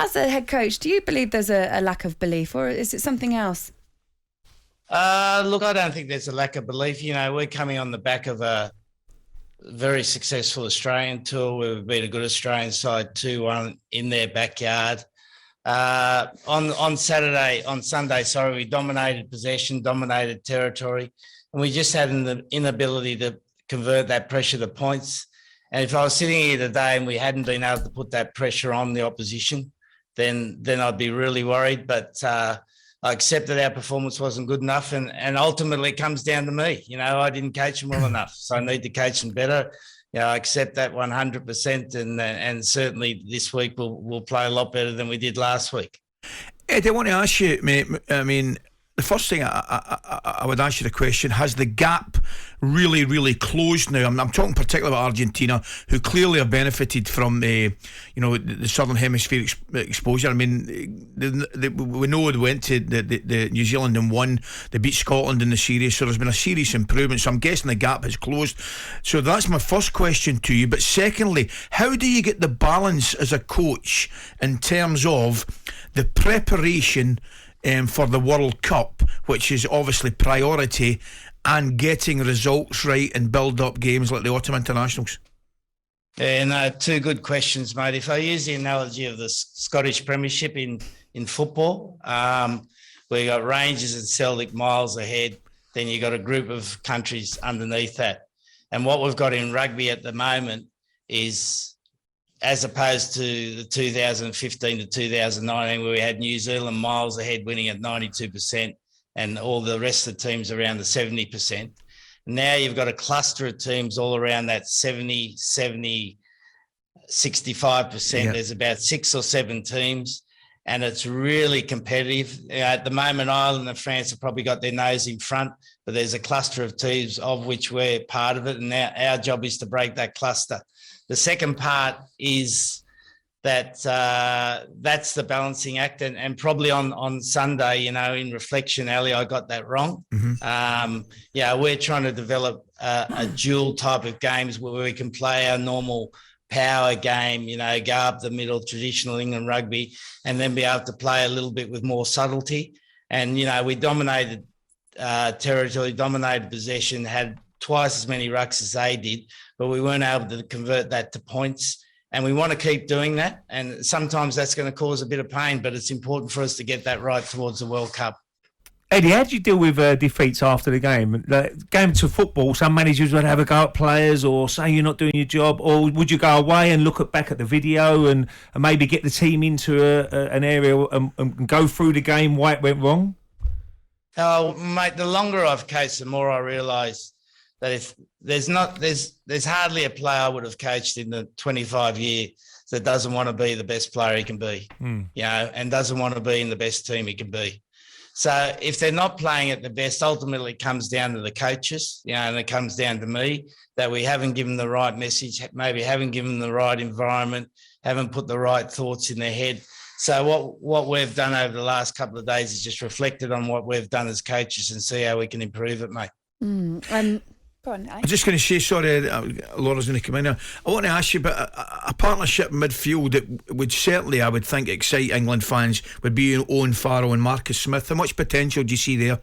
As a head coach, do you believe there's a lack of belief, or is it something else? Look, I don't think there's a lack of belief. We're coming on the back of a very successful Australian tour where we've beat a good Australian side 2-1 in their backyard. On Sunday, we dominated possession, dominated territory, and we just had an inability to convert that pressure to points. And if I was sitting here today and we hadn't been able to put that pressure on the opposition, then I'd be really worried. But I accept that our performance wasn't good enough, and ultimately it comes down to me. I didn't coach them well enough, so I need to coach them better. I accept that 100%, and certainly this week we'll play a lot better than we did last week. Ed, I want to ask you, mate, I mean, the first thing I would ask you the question, has the gap really, really closed now? I'm talking particularly about Argentina, who clearly have benefited from the Southern Hemisphere exposure. I mean, we know they went to the New Zealand and won. They beat Scotland in the series, so there's been a serious improvement. So I'm guessing the gap has closed. So that's my first question to you. But secondly, how do you get the balance as a coach in terms of the preparation for the World Cup, which is obviously priority, and getting results right and build up games like the autumn internationals? Yeah, no, two good questions, mate. If I use the analogy of the Scottish Premiership in football, where you got Rangers and Celtic miles ahead, then you got a group of countries underneath that. And what we've got in rugby at the moment is, as opposed to the 2015 to 2019, where we had New Zealand miles ahead winning at 92% and all the rest of the teams around the 70%. Now you've got a cluster of teams all around that 70, 65%. Yeah. There's about 6 or 7 teams, and it's really competitive. At the moment, Ireland and France have probably got their nose in front, but there's a cluster of teams of which we're part of it, and now our job is to break that cluster. The second part is that that's the balancing act, and probably on Sunday, in reflection, Ali, I got that wrong. Mm-hmm. We're trying to develop a dual type of games where we can play our normal power game, go up the middle, traditional England rugby, and then be able to play a little bit with more subtlety. And, we dominated territory, dominated possession, had twice as many rucks as they did, but we weren't able to convert that to points. And we want to keep doing that. And sometimes that's going to cause a bit of pain, but it's important for us to get that right towards the World Cup. Eddie, how do you deal with defeats after the game? Game to football, some managers would have a go at players or say you're not doing your job, or would you go away and look back at the video and maybe get the team into an area and go through the game why it went wrong? Oh, mate, the longer I've coached, the more I realise that if there's hardly a player I would have coached in the 25 years that doesn't want to be the best player he can be, and doesn't want to be in the best team he can be. So if they're not playing at the best, ultimately it comes down to the coaches, and it comes down to me, that we haven't given the right message, maybe haven't given the right environment, haven't put the right thoughts in their head. So what we've done over the last couple of days is just reflected on what we've done as coaches and see how we can improve it, mate. Go on, I'm just going to say, sorry, Laura's going to come in now. I want to ask you about a partnership midfield that would certainly, I would think, excite England fans, would be Owen Farrell and Marcus Smith. How much potential do you see there?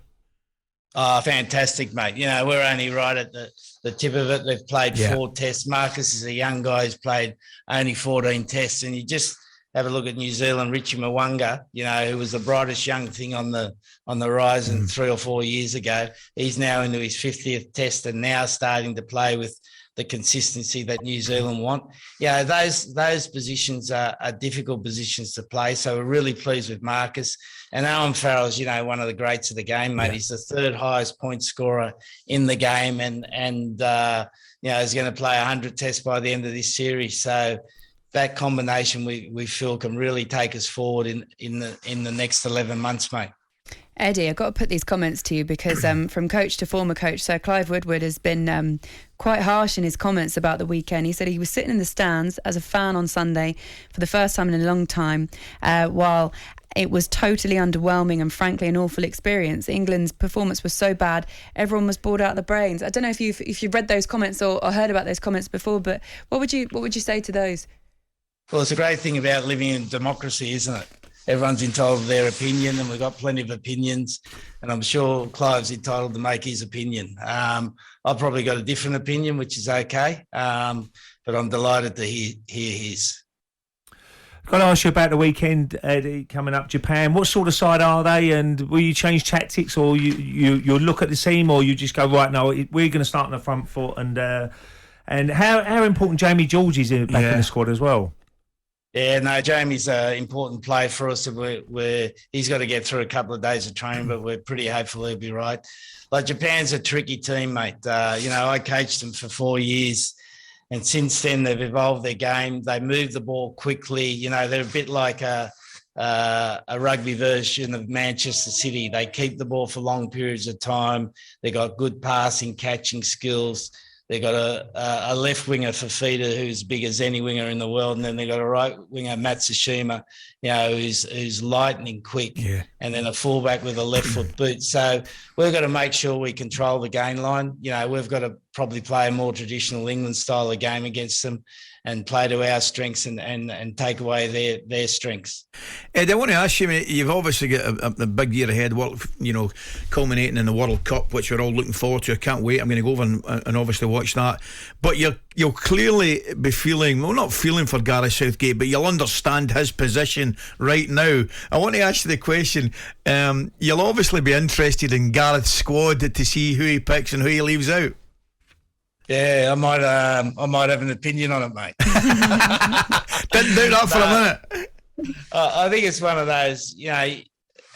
Oh, fantastic, mate. We're only right at the tip of it. They've played 4 tests. Marcus is a young guy who's played only 14 tests, and you just have a look at New Zealand, Richie Mwanga, who was the brightest young thing on the horizon 3 or 4 years ago. He's now into his 50th test and now starting to play with the consistency that New Zealand want. Those positions are difficult positions to play, so we're really pleased with Marcus. And Owen Farrell's, one of the greats of the game, mate. Yeah. He's the 3rd highest point scorer in the game, and he's going to play 100 tests by the end of this series. So that combination we feel can really take us forward in the next 11 months, mate. Eddie, I've got to put these comments to you because from coach to former coach, Sir Clive Woodward has been quite harsh in his comments about the weekend. He said he was sitting in the stands as a fan on Sunday for the first time in a long time, while it was totally underwhelming and frankly an awful experience. England's performance was so bad, everyone was bored out of the brains. I don't know if you've read those comments or heard about those comments before, but what would you say to those? Well, it's a great thing about living in democracy, isn't it? Everyone's entitled to their opinion, and we've got plenty of opinions, and I'm sure Clive's entitled to make his opinion. I've probably got a different opinion, which is okay, but I'm delighted to hear his. Got to ask you about the weekend, Eddie, coming up, Japan. What sort of side are they, and will you change tactics, or you look at the team, or you just go, right, no, we're going to start on the front foot, and how important Jamie George is back in the squad as well? Yeah, no, Jamie's an important play for us. He's got to get through a couple of days of training, but we're pretty hopeful he'll be right. Like, Japan's a tricky team, mate. I coached them for 4 years, and since then they've evolved their game. They move the ball quickly. They're a bit like a rugby version of Manchester City. They keep the ball for long periods of time. They've got good passing, catching skills. They've got a left winger, Fafita, who's big as any winger in the world, and then they've got a right winger, Matsushima, who's lightning quick, and then a fullback with a left foot boot. So we've got to make sure we control the gain line. We've got to probably play a more traditional England style of game against them and play to our strengths and take away their strengths. Ed, I want to ask you, mate, you've obviously got a big year ahead, culminating in the World Cup, which we're all looking forward to. I can't wait. I'm going to go over and obviously watch that. But you'll clearly be not feeling for Gareth Southgate, but you'll understand his position right now. I want to ask you the question. You'll obviously be interested in Gareth's squad to see who he picks and who he leaves out. Yeah, I might have an opinion on it, mate. Didn't do that for a minute. I think it's one of those,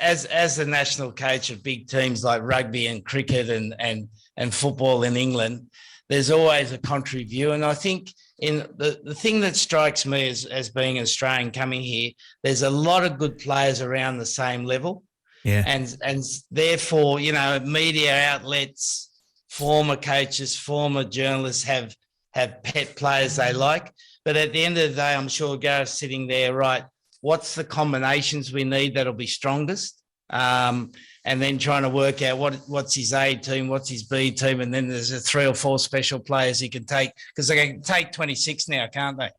as the national coach of big teams like rugby and cricket and football in England, there's always a contrary view. And I think in the thing that strikes me as being an Australian coming here, there's a lot of good players around the same level. Yeah. And therefore, media outlets, former coaches, former journalists have pet players they like. But at the end of the day, I'm sure Gareth's sitting there, right, what's the combinations we need that'll be strongest? And then trying to work out what's his A team, what's his B team, and then there's 3 or 4 special players he can take, because they can take 26 now, can't they?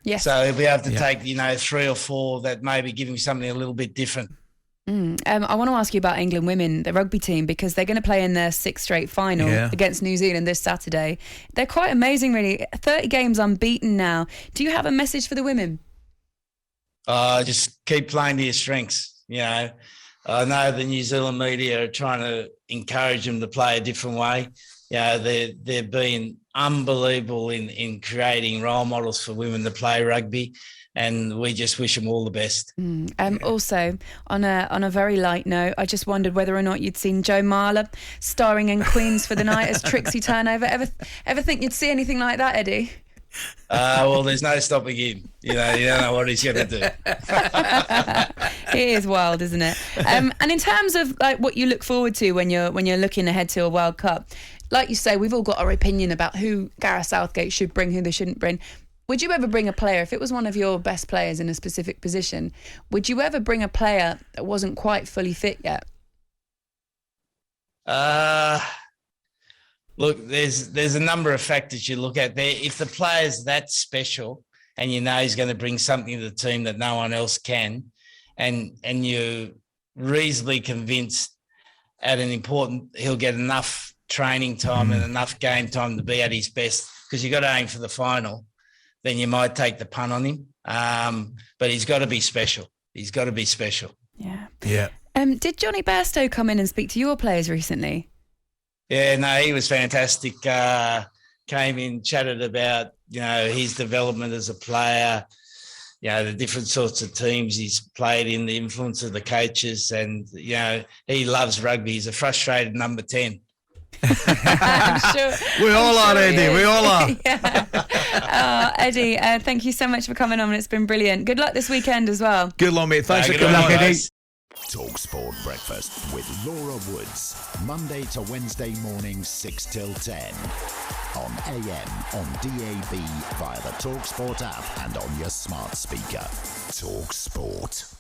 Yes. So he'll be able to take, 3 or 4 that maybe give him something a little bit different. I want to ask you about England women, the rugby team, because they're going to play in their 6th straight final against New Zealand this Saturday. They're quite amazing, really. 30 games unbeaten now. Do you have a message for the women? Just keep playing to your strengths. I know the New Zealand media are trying to encourage them to play a different way. They're being unbelievable in creating role models for women to play rugby. And we just wish them all the best. Also, on a very light note, I just wondered whether or not you'd seen Joe Marler starring in Queens for the Night as Trixie Turnover. Ever think you'd see anything like that, Eddie? Well, there's no stopping him. You don't know what he's going to do. It is wild, isn't it? And in terms of like what you look forward to when you're looking ahead to a World Cup, like you say, we've all got our opinion about who Gareth Southgate should bring, who they shouldn't bring. Would you ever bring a player, if it was one of your best players in a specific position, would you ever bring a player that wasn't quite fully fit yet? Look, there's a number of factors you look at there. If the player's that special and he's going to bring something to the team that no one else can, and you're reasonably convinced he'll get enough training time and enough game time to be at his best, because you've got to aim for the final, then you might take the punt on him. But he's got to be special. He's got to be special. Yeah. Did Johnny Bairstow come in and speak to your players recently? Yeah, no, he was fantastic. Came in, chatted about, his development as a player, the different sorts of teams he's played in, the influence of the coaches, and, he loves rugby. He's a frustrated number 10. I'm sure. We all are, Eddie. We all are. Eddie, thank you so much for coming on. It's been brilliant. Good luck this weekend as well. Good luck, mate. Thanks for coming on, Eddie. talkSPORT Breakfast with Laura Woods, Monday to Wednesday mornings 6 till 10 on AM, on DAB, via the talkSPORT app and on your smart speaker. talkSPORT.